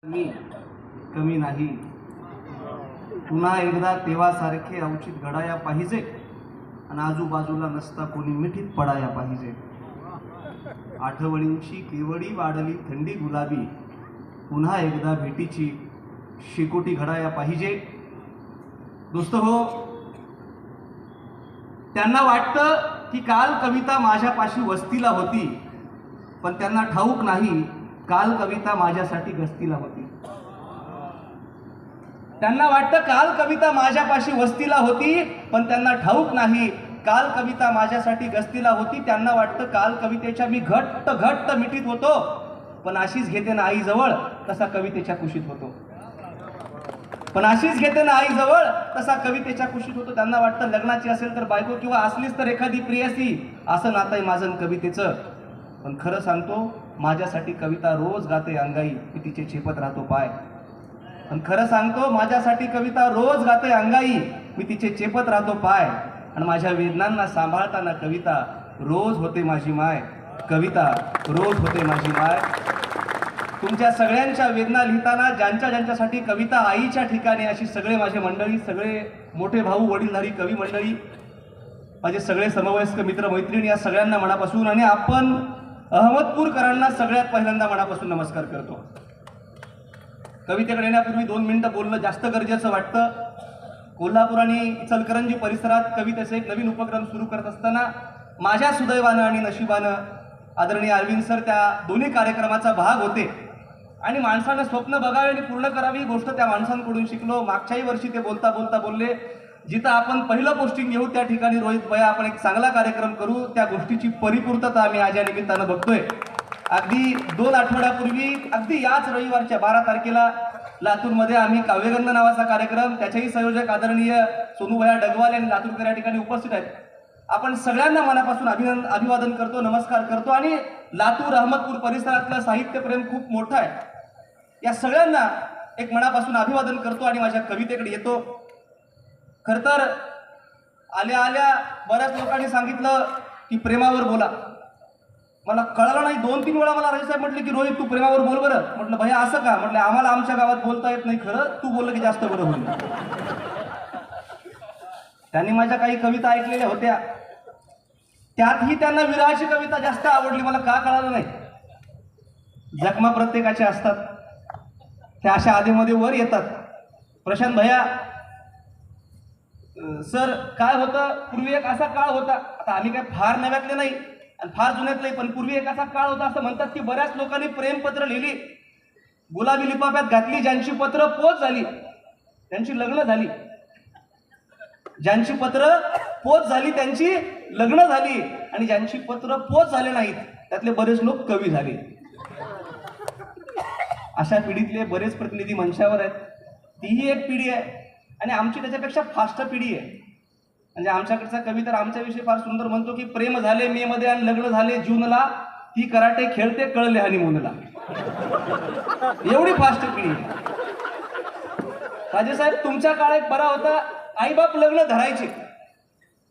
मी कमी नाही, पुन्हा एकदा तेव्हासारखे अवचित घडाया पाहिजे आणि आजूबाजूला नसता कोणी मिठीत पडाया पाहिजे. आठवणींची केवडी वाढली थंडी गुलाबी, पुन्हा एकदा भेटीची शेकोटी घडाया पाहिजे. दोस्त हो, त्यांना वाटतं की काल कविता माझ्यापाशी वस्तीला होती, पण त्यांना ठाऊक नाही काल कविता माझ्यासाठी गस्तीला होती. त्यांना वाटतं काल कविता माझ्यापाशी वस्तीला होती, पण त्यांना ठाऊक नाही काल कविता माझ्यासाठी गस्तीला होती. त्यांना वाटतं काल कवितेच्या मी घट्ट घट्ट मिठीत होतो, पण अशीच घेते ना आई जवळ तसा कवितेच्या कुशीत होतो. पण अशीच घेते ना आई जवळ तसा कवितेच्या कुशीत होतो. त्यांना वाटतं लग्नाची असेल तर बायको किंवा असलीच तर एखादी प्रियसी, असं नातं आहे माझं कवितेचं. पण खरं सांगतो, माझ्यासाठी कविता रोज गाते अंगाई, मी तिचे चेपत राहतो पाय. पण खरं सांगतो, माझ्यासाठी कविता रोज गाते अंगाई, मी तिचे चेपत राहतो पाय. आणि माझ्या वेदनांना सांभाळताना कविता रोज होते माझी माय, कविता रोज होते माझी माय. तुमच्या सगळ्यांच्या वेदना लिहिताना ज्यांच्या ज्यांच्यासाठी कविता आईच्या ठिकाणी, अशी सगळे माझे मंडळी, सगळे मोठे भाऊ वडीलधारी कवी मंडळी, माझे सगळे समवयस्क मित्र मैत्रिणी, या सगळ्यांना मनापासून आणि आपण अहमदपूरकरांना सगळ्यात पहिल्यांदा मनापासून नमस्कार करतो. कवितेकडे येण्यापूर्वी 2 मिनिटं बोलणं जास्त गरजेचं वाटतं. कोल्हापूर आणि इचलकरंजी परिसरात कवितेचे एक नवीन उपक्रम सुरू करत असताना माझ्या सुदैवानं आणि नशिबानं आदरणीय अरविंद सर त्या दोन्ही कार्यक्रमाचा भाग होते. आणि माणसानं स्वप्न बघावे आणि पूर्ण करावी ही गोष्ट त्या माणसांकडून शिकलो. मागच्याही वर्षी ते बोलता बोलता बोलले, जिथं आपण पहिलं पोस्टिंग घेऊ त्या ठिकाणी रोहित भैया आपण एक चांगला कार्यक्रम करू. त्या गोष्टीची परिपूर्तता आम्ही आज या निमित्तानं बघतोय. अगदी 2 आठवड्यापूर्वी, अगदी याच रविवारच्या 12 तारखेला लातूरमध्ये आम्ही काव्यगंध नावाचा कार्यक्रम, त्याचेही संयोजक आदरणीय सोनूभैया डगवाल आणि लातूरकर या ठिकाणी उपस्थित आहेत. आपण सगळ्यांना मनापासून अभिवादन करतो, नमस्कार करतो. आणि लातूर अहमदपूर परिसरातलं साहित्यप्रेम खूप मोठं आहे. या सगळ्यांना एक मनापासून अभिवादन करतो आणि माझ्या कवितेकडे येतो. खरं तर आल्या आल्या बऱ्याच लोकांनी सांगितलं की प्रेमावर बोला. मला कळलं नाही, 2-3 वेळा मला राजसाहेब म्हटले की रोहित तू प्रेमावर बोल बरं. म्हटलं भैया असं का? म्हटलं आम्हाला आमच्या गावात बोलता येत नाही, खरं तू बोललं की जास्त बरं होईल. त्यांनी माझ्या काही कविता ऐकलेल्या होत्या, त्यातही त्यांना विरहाची कविता जास्त आवडली. मला का कळालं नाही. जखमा प्रत्येकाच्या असतात, त्या अशा आधीमध्ये वर येतात. प्रशांत भैया सर, काय होतं पूर्वी एक असा काळ होता, आता आम्ही काय फार नव्यातले नाही आणि फार जुन्यातले, पण पूर्वी एक असा काळ होता असं म्हणतात की बऱ्याच लोकांनी प्रेमपत्र लिहिली, गुलाबी लिफाफ्यात घातली. ज्यांची पत्र पोच झाली त्यांची लग्न झाली, ज्यांची पत्र पोच झाली त्यांची लग्न झाली, आणि ज्यांची पत्र पोच झाले नाहीत त्यातले बरेच लोक कवी झाले. अशा पिढीतले बरेच प्रतिनिधी मंचावर आहेत. तीही एक पिढी आहे आणि आमची त्याच्यापेक्षा फास्ट पिढी आहे. म्हणजे आमच्याकडचा कवी तर आमच्याविषयी फार सुंदर म्हणतो की प्रेम झाले मे मध्ये आणि लग्न झाले जूनला, ती कराटे खेळते कळले हनीमूनला. एवढी फास्ट पिढी आहे. राजेसाहेब, तुमच्या काळ एक बरा होता, आईबाप लग्न धरायचे,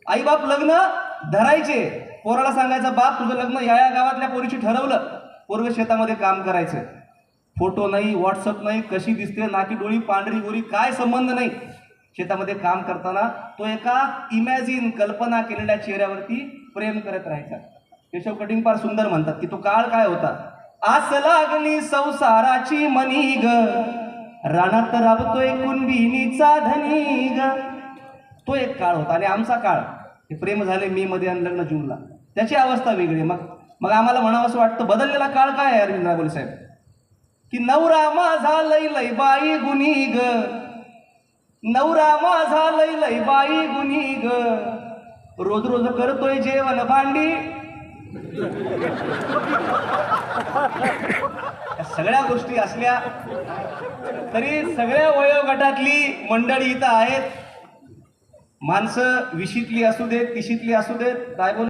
आईबाप लग्न धरायचे. पोराला सांगायचं बाप तुझं लग्न या गावातल्या पोरीशी ठरवलं, पोरग शेतामध्ये काम करायचं. फोटो नाही, व्हॉट्सअप नाही, कशी दिसते, नाकी डोळी पांढरी गोरी, काय संबंध नाही. शेतामध्ये काम करताना तो एका इमॅजिन कल्पना केलेल्या चेहऱ्यावरती प्रेम करत राहायचा. केशव कटिंग फार सुंदर म्हणतात की तो काळ काय होता. आस लागली संसाराची मनी ग, रानात राबतोय कुणबिनीचा धनी ग. तो एक काळ होता. आणि आमचा काळ हे प्रेम झाले मे मध्ये आणि लग्न जूनला, त्याची अवस्था वेगळी. मग आम्हाला म्हणावं असं वाटतं बदललेला काळ काय आहे अरविंद रावले साहेब, की नवरा माझा लय लय बाई गुनी ग, नवरा माझा लय लय बाई गुनी ग, रोज रोज करतोय जेवण भांडी. सगळ्या गोष्टी असल्या तरी सगळ्या वयोगटातली मंडळी इथं आहेत. माणसं 20शीतली असू देत, 30शीतली असू देत, काय बोल